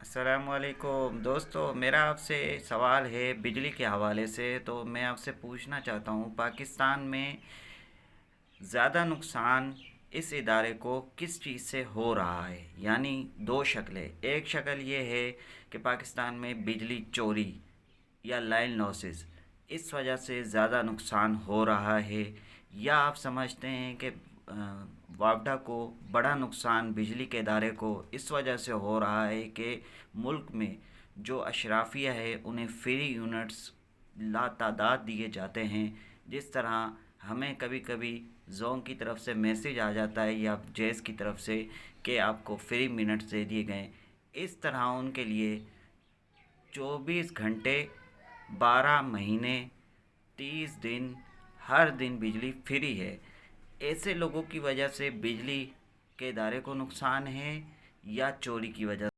अस्सलाम वालेकुम दोस्तों, मेरा आपसे सवाल है बिजली के हवाले से। तो मैं आपसे पूछना चाहता हूँ, पाकिस्तान में ज़्यादा नुकसान इस इदारे को किस चीज़ से हो रहा है? यानी दो शक्लें। एक शक्ल ये है कि पाकिस्तान में बिजली चोरी या लाइन लॉसेस इस वजह से ज़्यादा नुकसान हो रहा है, या आप समझते हैं कि वापडा को बड़ा नुकसान बिजली के इदारे को इस वजह से हो रहा है कि मुल्क में जो अशराफिया है उन्हें फ्री यूनिट्स लातादाद दिए जाते हैं। जिस तरह हमें कभी कभी जोंग की तरफ से मैसेज आ जाता है या जैस की तरफ से कि आपको फ्री मिनट्स दे दिए गए, इस तरह उनके लिए 24 घंटे 12 महीने 30 दिन हर दिन बिजली फ्री है। ऐसे लोगों की वजह से बिजली के इदारे को नुकसान है या चोरी की वजह